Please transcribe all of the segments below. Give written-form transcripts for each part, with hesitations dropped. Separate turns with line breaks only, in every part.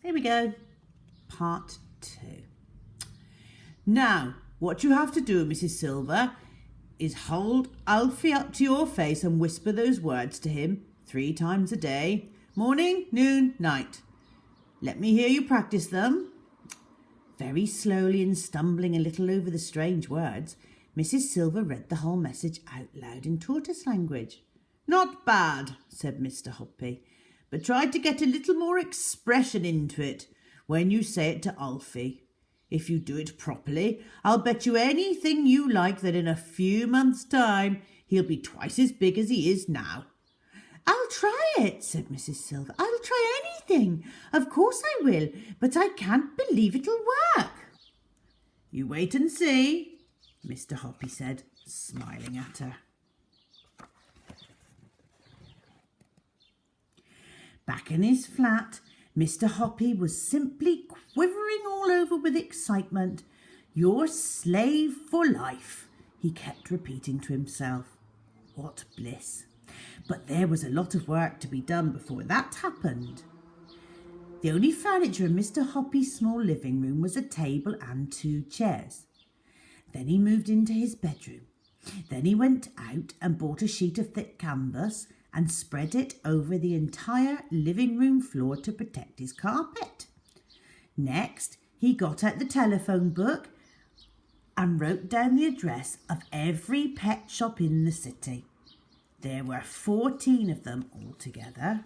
Here we go. Part 2. Now, what you have to do, Mrs. Silver, is hold Alfie up to your face and whisper those words to him 3 times a day. Morning, noon, night. Let me hear you practice them. Very slowly and stumbling a little over the strange words, Mrs. Silver read the whole message out loud in tortoise language. Not bad, said Mr. Hoppy, but try to get a little more expression into it when you say it to Alfie. If you do it properly, I'll bet you anything you like that in a few months' time he'll be twice as big as he is now. I'll try it, said Mrs. Silver. I'll try anything. Of course I will, but I can't believe it'll work. You wait and see, Mr. Hoppy said, smiling at her. Back in his flat, Mr. Hoppy was simply quivering all over with excitement. Your slave for life, he kept repeating to himself. What bliss! But there was a lot of work to be done before that happened. The only furniture in Mr. Hoppy's small living room was a table and 2 chairs. Then he moved into his bedroom. Then he went out and bought a sheet of thick canvas and spread it over the entire living room floor to protect his carpet. Next, he got out the telephone book and wrote down the address of every pet shop in the city. There were 14 of them altogether.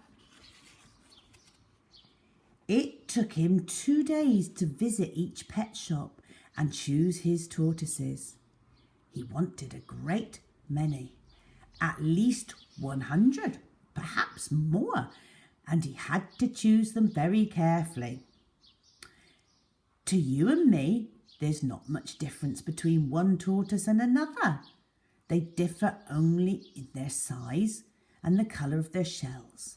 It took him 2 days to visit each pet shop and choose his tortoises. He wanted a great many, at least 100, perhaps more, and he had to choose them very carefully. To you and me, there's not much difference between one tortoise and another. They differ only in their size and the colour of their shells.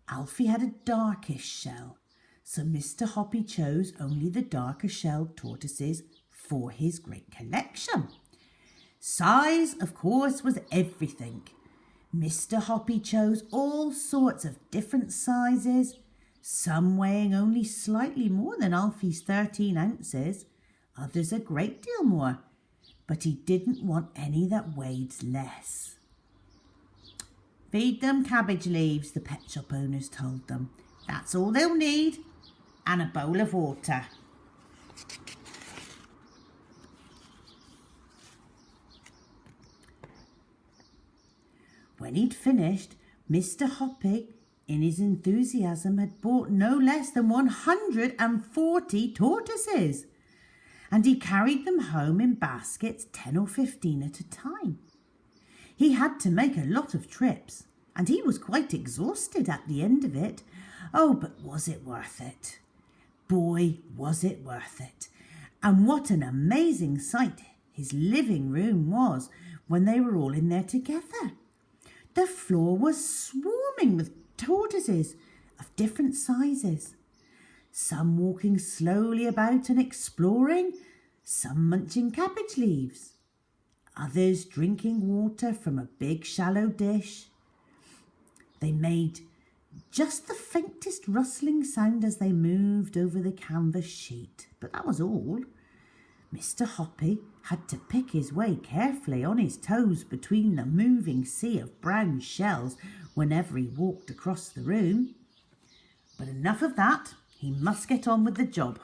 Alfie had a darkish shell, so Mr. Hoppy chose only the darker shelled tortoises for his great collection. Size, of course, was everything. Mr. Hoppy chose all sorts of different sizes, some weighing only slightly more than Alfie's 13 ounces, others a great deal more, but he didn't want any that weighed less. Feed them cabbage leaves, the pet shop owners told them. That's all they'll need, and a bowl of water. When he'd finished, Mr. Hoppy, in his enthusiasm, had bought no less than 140 tortoises, and he carried them home in baskets, 10 or 15 at a time. He had to make a lot of trips, and he was quite exhausted at the end of it. Oh, but was it worth it? Boy, was it worth it. And what an amazing sight his living room was when they were all in there together. The floor was swarming with tortoises of different sizes, some walking slowly about and exploring, some munching cabbage leaves, others drinking water from a big shallow dish. They made just the faintest rustling sound as they moved over the canvas sheet, but that was all. Mr. Hoppy had to pick his way carefully on his toes between the moving sea of brown shells whenever he walked across the room. But enough of that, he must get on with the job.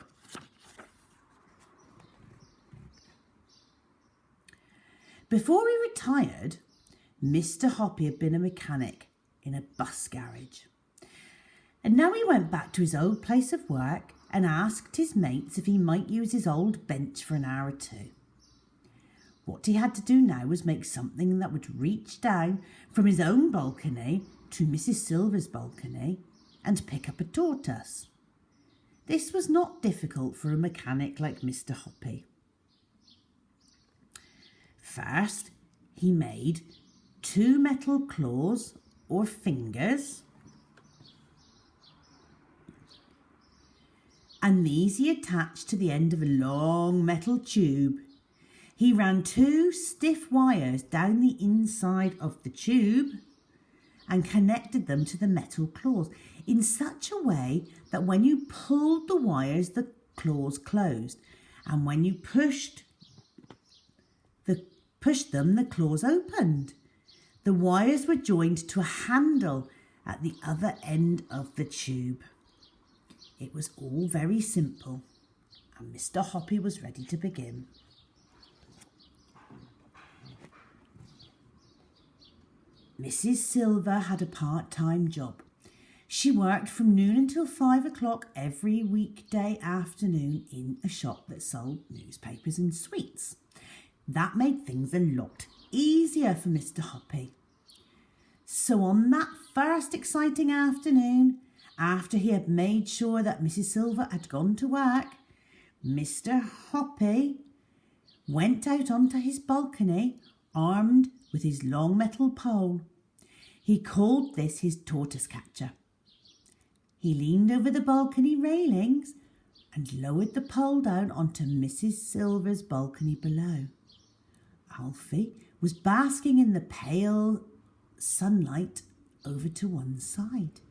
Before he retired, Mr. Hoppy had been a mechanic in a bus garage. And now he went back to his old place of work and asked his mates if he might use his old bench for an hour or 2. What he had to do now was make something that would reach down from his own balcony to Mrs. Silver's balcony and pick up a tortoise. This was not difficult for a mechanic like Mr. Hoppy. First, he made 2 metal claws or fingers, and these he attached to the end of a long metal tube. He ran 2 stiff wires down the inside of the tube and connected them to the metal claws. in such a way that when you pulled the wires, the claws closed, and when you pushed them, the claws opened. The wires were joined to a handle at the other end of the tube. It was all very simple, and Mr. Hoppy was ready to begin. Mrs. Silver had a part-time job. She worked from noon until 5 o'clock every weekday afternoon in a shop that sold newspapers and sweets. That made things a lot easier for Mr. Hoppy. So on that first exciting afternoon, after he had made sure that Mrs. Silver had gone to work, Mr. Hoppy went out onto his balcony, armed with his long metal pole. He called this his tortoise catcher. He leaned over the balcony railings and lowered the pole down onto Mrs. Silver's balcony below. Alfie was basking in the pale sunlight over to one side.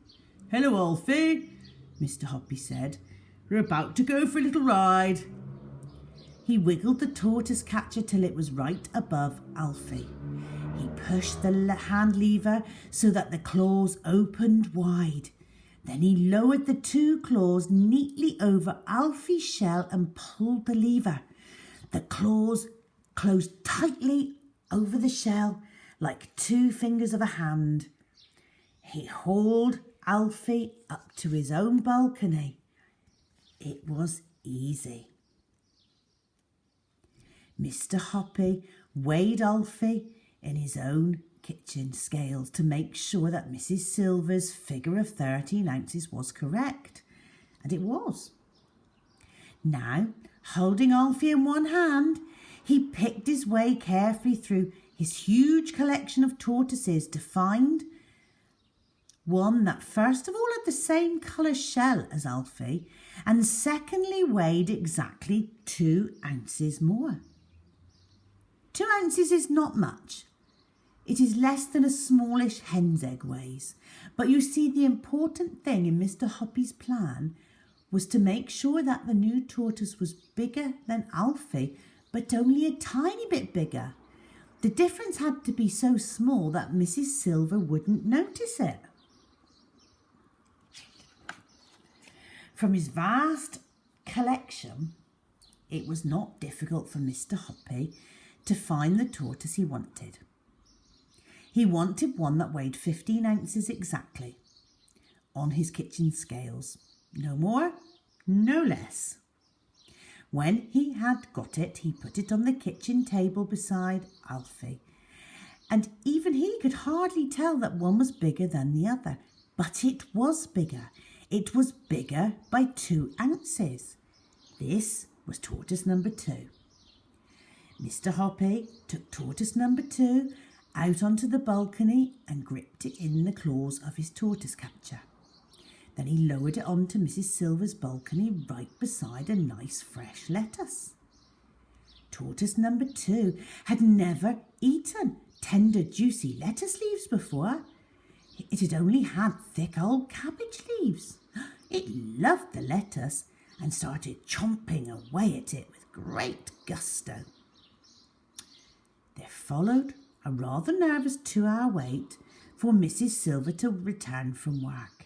"Hello, Alfie," Mr. Hoppy said. "We're about to go for a little ride." He wiggled the tortoise catcher till it was right above Alfie. He pushed the hand lever so that the claws opened wide. Then he lowered the two claws neatly over Alfie's shell and pulled the lever. The claws closed tightly over the shell like two fingers of a hand. He hauled Alfie up to his own balcony. It was easy. Mr. Hoppy weighed Alfie in his own kitchen scales to make sure that Mrs. Silver's figure of 13 ounces was correct, and it was. Now, holding Alfie in one hand, he picked his way carefully through his huge collection of tortoises to find one that first of all had the same colour shell as Alfie, and secondly weighed exactly 2 ounces more. 2 ounces is not much. It is less than a smallish hen's egg weighs. But you see, the important thing in Mr. Hoppy's plan was to make sure that the new tortoise was bigger than Alfie, but only a tiny bit bigger. The difference had to be so small that Mrs. Silver wouldn't notice it. From his vast collection, it was not difficult for Mr. Hoppy to find the tortoise he wanted. He wanted one that weighed 15 ounces exactly on his kitchen scales. No more, no less. When he had got it, he put it on the kitchen table beside Alfie. And even he could hardly tell that one was bigger than the other. But it was bigger. It was bigger by 2 ounces. This was tortoise number 2. Mr. Hoppy took tortoise number 2 out onto the balcony and gripped it in the claws of his tortoise catcher. Then he lowered it onto Mrs. Silver's balcony right beside a nice fresh lettuce. Tortoise number 2 had never eaten tender, juicy lettuce leaves before. It had only had thick old cabbage leaves. It loved the lettuce and started chomping away at it with great gusto. There followed a rather nervous 2-hour wait for Mrs. Silver to return from work.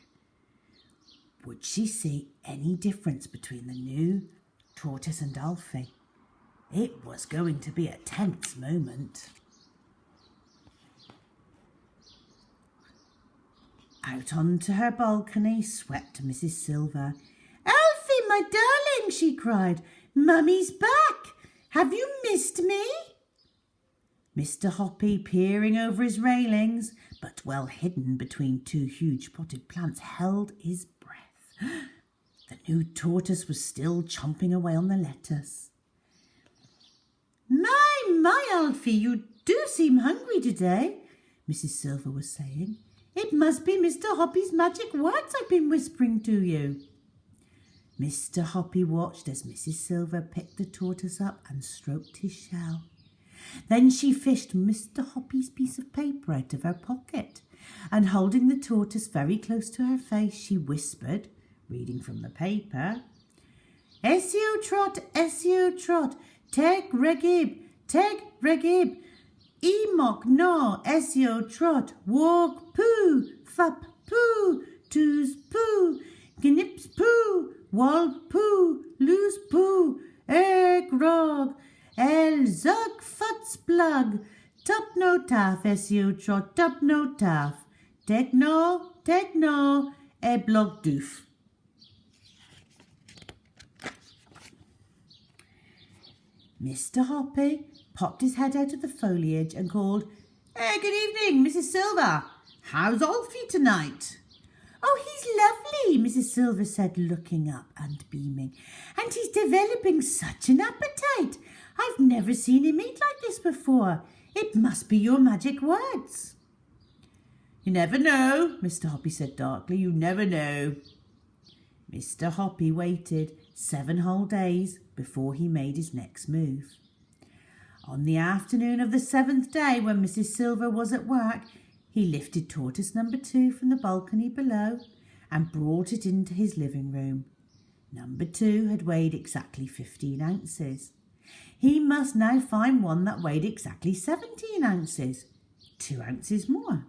Would she see any difference between the new tortoise and Alfie? It was going to be a tense moment. Out onto her balcony swept Mrs. Silver. "Alfie, my darling," she cried, "Mummy's back. Have you missed me?" Mr. Hoppy, peering over his railings, but well hidden between 2 huge potted plants, held his breath. The new tortoise was still chomping away on the lettuce. My, Alfie, you do seem hungry today," Mrs. Silver was saying. "It must be Mr. Hoppy's magic words I've been whispering to you." Mr. Hoppy watched as Mrs. Silver picked the tortoise up and stroked his shell. Then she fished Mr. Hoppy's piece of paper out of her pocket And holding the tortoise very close to her face, she whispered, reading from the paper, Esio Trot, teg regib, Emok no, Esio Trot, walk poo, fup poo, toos poo, gnips poo, wal poo, loose poo, grog, el zug futs plug, top no taff, Esio Trot, top no taff, teg no, e blog doof. Mr. Hoppy popped his head out of the foliage and called, Good evening, Mrs. Silver. How's Alfie tonight? Oh, he's lovely, Mrs. Silver said, looking up and beaming. And he's developing such an appetite. I've never seen him eat like this before. It must be your magic words. You never know, Mr. Hoppy said darkly. You never know. Mr. Hoppy waited 7 whole days before he made his next move. On the afternoon of the 7th day, when Mrs. Silver was at work, he lifted tortoise number 2 from the balcony below and brought it into his living room. Number 2 had weighed exactly 15 ounces. He must now find one that weighed exactly 17 ounces, 2 ounces more.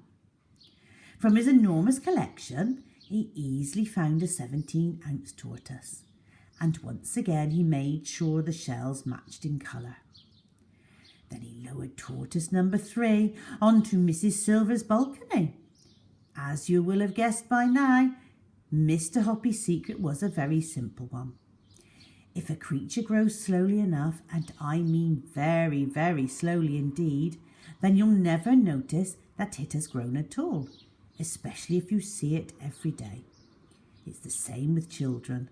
From his enormous collection, he easily found a 17-ounce tortoise, and once again he made sure the shells matched in colour. Then he lowered tortoise number 3 onto Mrs. Silver's balcony. As you will have guessed by now, Mr. Hoppy's secret was a very simple one. If a creature grows slowly enough, and I mean very, very slowly indeed, then you'll never notice that it has grown at all, especially if you see it every day. It's the same with children.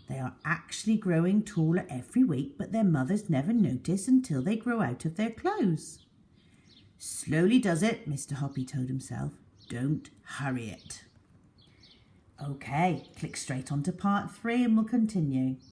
They are actually growing taller every week, but their mothers never notice until they grow out of their clothes. Slowly does it, Mr. Hoppy told himself. Don't hurry it. Okay, click straight on to part 3 and we'll continue.